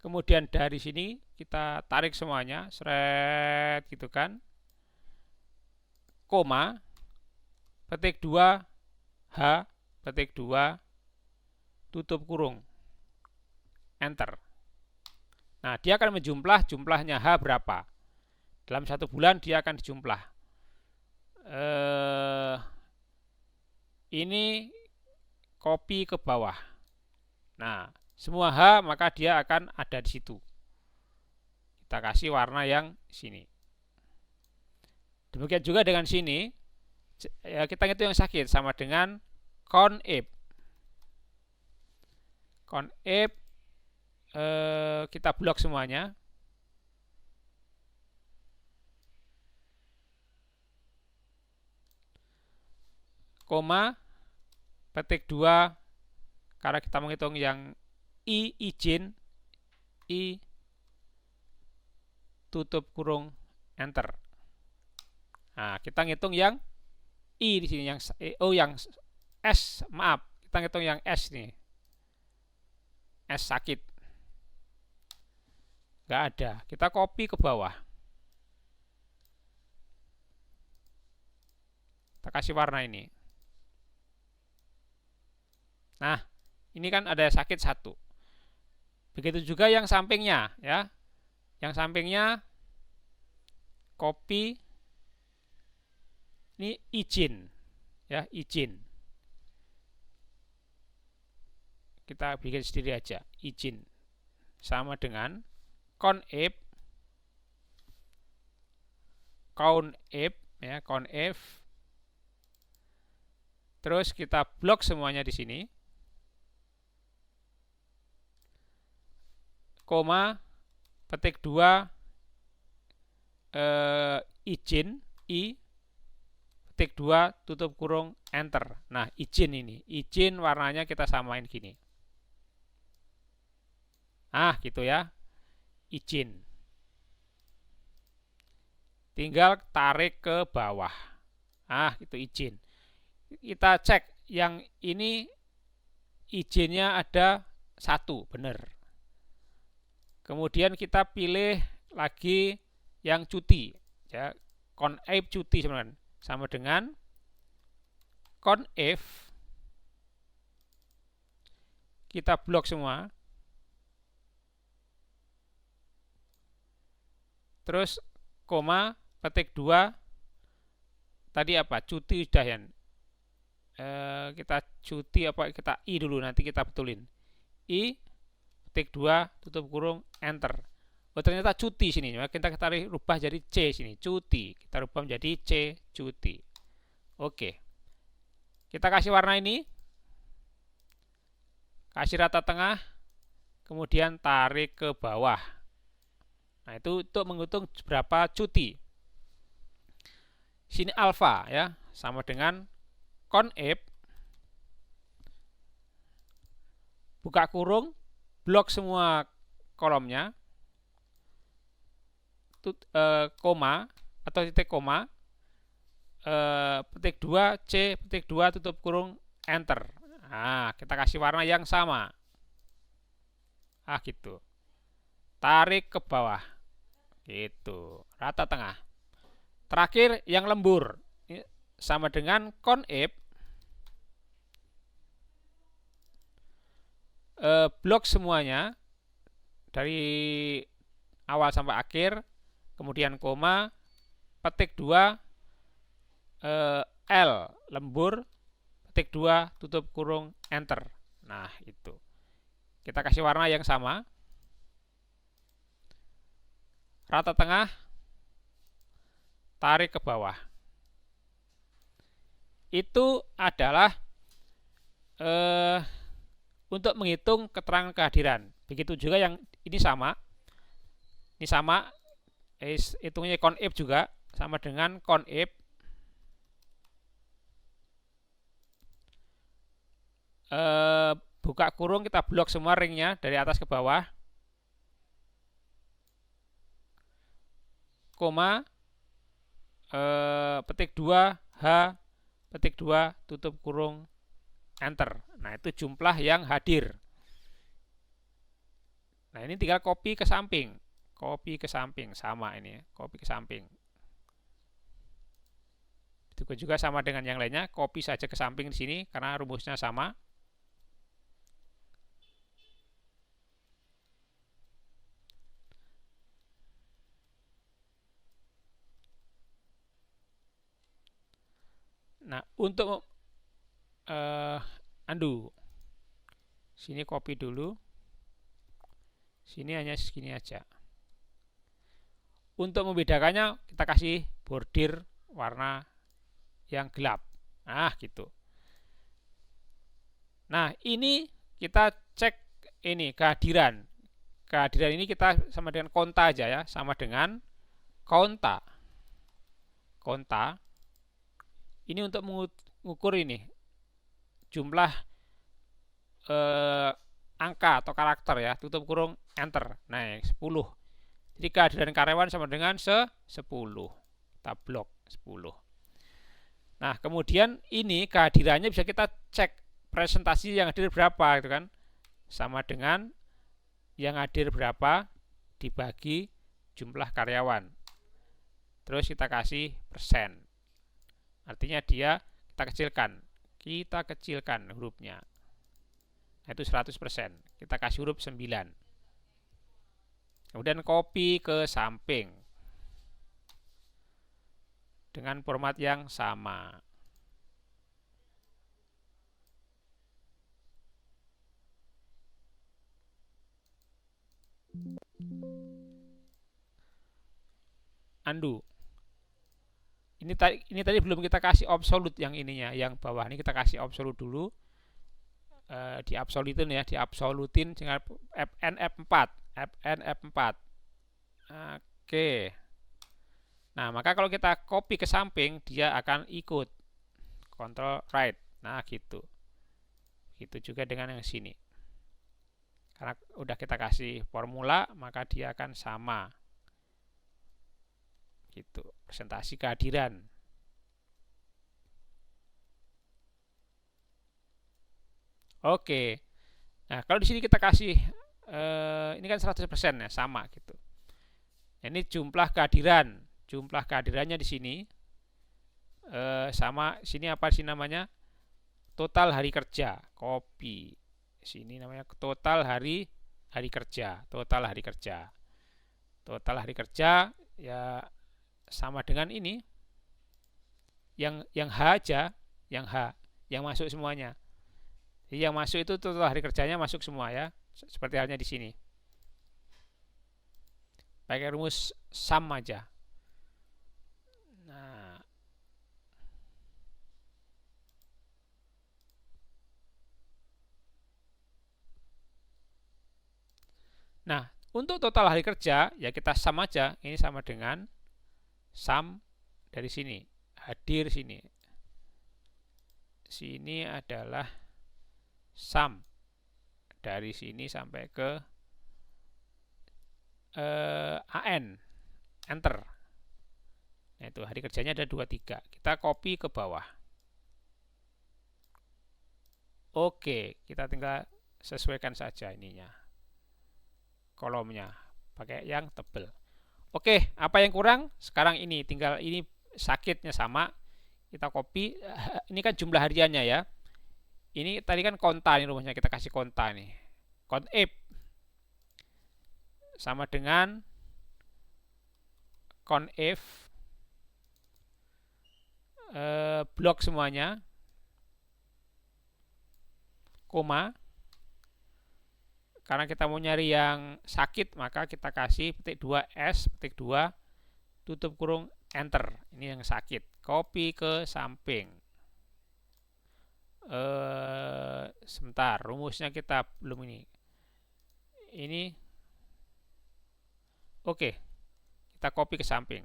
kemudian dari sini kita tarik semuanya, seret gitu kan, koma, petik 2 H, petik 2, tutup kurung, enter. Nah, dia akan menjumlah, jumlahnya H berapa. Dalam 1 bulan dia akan dijumlah. Ini copy ke bawah. Nah, semua H maka dia akan ada di situ. Kita kasih warna yang sini. Demikian juga dengan sini, ya kita ngitung yang sakit sama dengan conf. Conf kita blok semuanya. Koma, petik 2, karena kita menghitung yang I izin, I tutup kurung, enter. Nah, kita ngitung yang I di sini, yang yang S, maaf, kita ngitung yang S nih. S sakit. Nggak ada. Kita copy ke bawah. Kita kasih warna ini. Nah, ini kan ada sakit 1. Begitu juga yang sampingnya, ya. Yang sampingnya copy, ini izin, ya, izin. Kita bikin sendiri aja, izin. Sama dengan conf, ya, conf. Terus kita blok semuanya di sini. Koma, petik 2, izin, I, petik 2, tutup kurung, enter. Nah, izin ini, izin warnanya kita samain gini. Ah, gitu ya, izin. Tinggal tarik ke bawah. Ah, itu izin. Kita cek yang ini izinnya ada 1, benar. Kemudian kita pilih lagi yang cuti, ya, conf cuti sebenarnya sama dengan conf, kita blok semua. Terus koma, petik 2, tadi apa, cuti sudah ya. Kita cuti apa, kita I dulu, nanti kita betulin. I, petik 2, tutup kurung, enter. Oh, ternyata cuti sini. Kita tarik rubah jadi C sini, cuti. Kita rubah menjadi C, cuti. Oke. Kita kasih warna ini. Kasih rata tengah. Kemudian tarik ke bawah. Nah, itu untuk menghitung berapa cuti. Sini alfa, ya, sama dengan conf, buka kurung, blok semua kolomnya, koma atau titik koma, petik 2, C, petik 2, tutup kurung, enter. Nah, kita kasih warna yang sama. Ah, gitu. Tarik ke bawah. Gitu. Rata tengah. Terakhir yang lembur. Sama dengan conf, blok semuanya dari awal sampai akhir, kemudian koma, petik 2, L, lembur, petik 2, tutup kurung, enter. Nah, itu. Kita kasih warna yang sama. Rata tengah, tarik ke bawah. Itu adalah untuk menghitung keterangan kehadiran. Begitu juga yang ini sama. Ini sama, hitungnya conf juga, sama dengan conf, buka kurung, kita blok semua ringnya dari atas ke bawah. koma, petik 2 H, petik 2 tutup kurung enter. Nah, itu jumlah yang hadir. Nah, ini tinggal copy ke samping. Copy ke samping, sama ini ya, copy ke samping. Itu juga sama dengan yang lainnya, copy saja ke samping di sini karena rumusnya sama. Nah, untuk undo, sini copy dulu, sini hanya segini aja. Untuk membedakannya kita kasih bordir warna yang gelap. Nah, gitu. Nah, ini kita cek ini kehadiran. Kehadiran ini kita sama dengan konta aja ya, sama dengan konta. Konta. Ini untuk mengukur ini jumlah angka atau karakter ya, tutup kurung enter. Nah, 10. Jadi kehadiran karyawan sama dengan 10. Kita blok 10. Nah, kemudian ini kehadirannya bisa kita cek presentasi yang hadir berapa gitu kan. Sama dengan yang hadir berapa dibagi jumlah karyawan. Terus kita kasih persen. Artinya dia kita kecilkan hurufnya. Nah, itu 100%. Kita kasih huruf 9. Kemudian copy ke samping dengan format yang sama. Undo. Ini tadi belum kita kasih absolute yang ininya, yang bawah ini kita kasih absolute dulu. Diabsolutin ya, diabsolutin dengan Fn F4. Oke. Nah, maka kalau kita copy ke samping, dia akan ikut. Control right. Nah, gitu. Gitu juga dengan yang sini. Karena udah kita kasih formula, maka dia akan sama. Gitu. Presentasi kehadiran. Oke. Nah, kalau di sini kita kasih ini kan 100% ya, sama gitu. Ini jumlah kehadiran. Jumlah kehadirannya di sini sama sini apa sih namanya? Total hari kerja. Copy. Sini namanya total hari kerja. Total hari kerja. Total hari kerja ya sama dengan ini. Yang H aja, yang H, yang masuk semuanya. Jadi yang masuk itu total hari kerjanya masuk semua ya, seperti halnya di sini. Pakai rumus sum aja. Nah, untuk total hari kerja ya kita sum aja. Ini sama dengan sum dari sini, hadir sini. Sini adalah sum dari sini sampai ke AN, enter. Nah, itu hari kerjanya ada 23. Kita copy ke bawah. Oke, kita tinggal sesuaikan saja ininya, kolomnya pakai yang tebel. Oke, apa yang kurang? Sekarang ini tinggal ini sakitnya sama, kita copy. Ini kan jumlah hariannya ya. Ini tadi kan konta nih rumusnya, kita kasih konta nih. Contif sama dengan conif blok semuanya, koma. Karena kita mau nyari yang sakit, maka kita kasih petik 2 S, petik 2 tutup kurung enter. Ini yang sakit. Copy ke samping. Sebentar, rumusnya kita belum ini. Ini oke. Kita copy ke samping.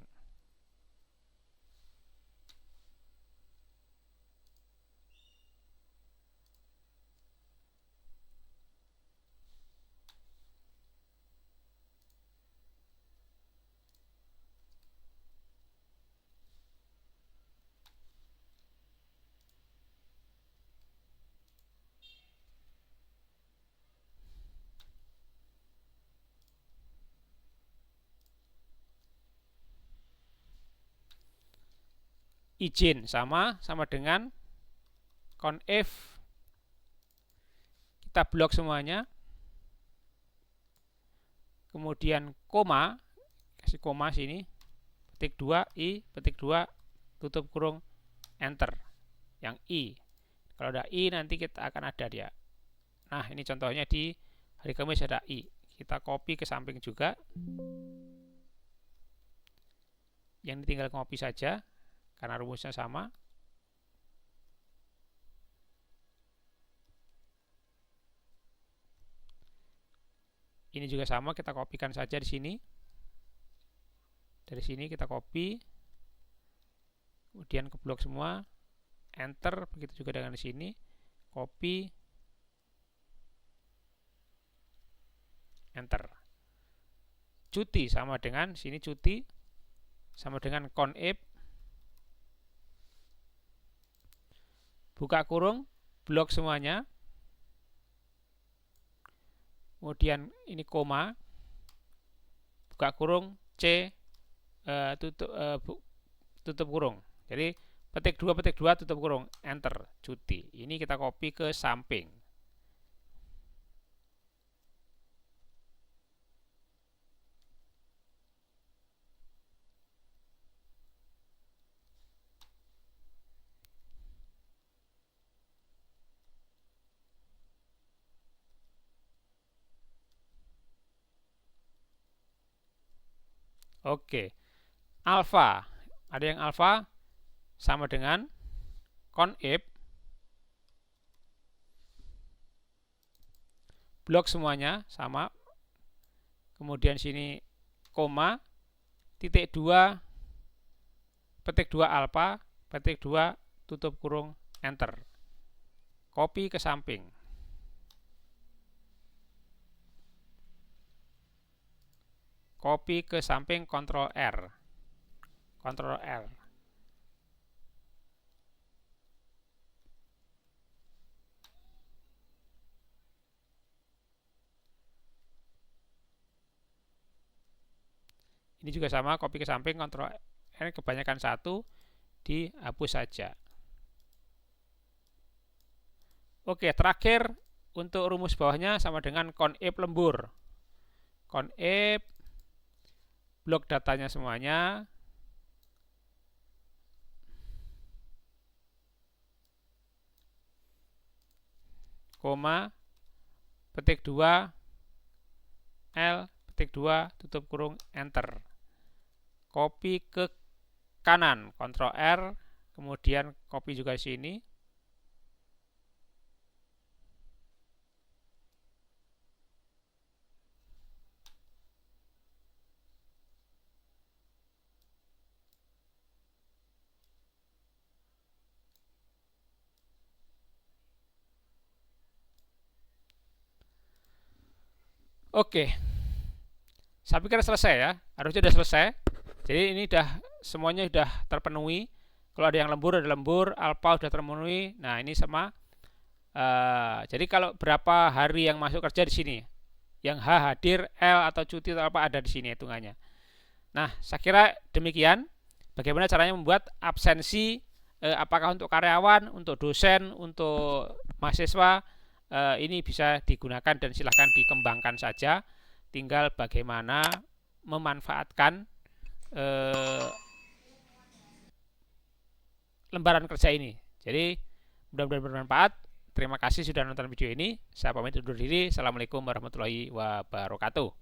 izin sama dengan conif, kita blok semuanya, kemudian koma, kasih koma sini, petik 2 i, petik 2 tutup kurung, enter. Yang i, kalau ada i nanti kita akan ada dia. Nah, ini contohnya di hari Kamis ada i, kita copy ke samping juga, yang tinggal copy saja karena rumusnya sama. Ini juga sama, kita kopikan saja di sini. Dari sini kita copy, kemudian ke blok semua, enter. Begitu juga dengan di sini, copy, enter. Cuti sama dengan sini, cuti sama dengan conif, buka kurung, blok semuanya, kemudian ini koma, buka kurung, c, tutup kurung. Jadi petik 2 tutup kurung, enter, cuti. Ini kita copy ke samping. Oke, alfa, ada yang alfa sama dengan conif, blok semuanya sama, kemudian sini koma, titik 2, petik 2 alfa, petik 2 tutup kurung, enter, copy ke samping. Copy ke samping, Ctrl R. Ctrl R. Ini juga sama, copy ke samping, Ctrl R, kebanyakan satu, dihapus saja. Oke, terakhir untuk rumus bawahnya sama dengan conif lembur. Conif, blok datanya semuanya, koma, petik 2 L, petik 2 tutup kurung, enter, copy ke kanan, Ctrl R, kemudian copy juga sini. Oke, saya pikir selesai ya, harusnya sudah selesai. Jadi ini semuanya sudah terpenuhi. Kalau ada yang lembur, ada lembur, alfa sudah terpenuhi. Nah, ini sama. Jadi kalau berapa hari yang masuk kerja di sini, yang H hadir, L atau cuti atau apa ada di sini hitungannya. Nah, saya kira demikian. Bagaimana caranya membuat absensi, apakah untuk karyawan, untuk dosen, untuk mahasiswa, ini bisa digunakan dan silahkan dikembangkan saja. Tinggal bagaimana memanfaatkan lembaran kerja ini. Jadi mudah-mudahan bermanfaat. Terima kasih sudah nonton video ini. Saya pamit undur diri. Assalamualaikum warahmatullahi wabarakatuh.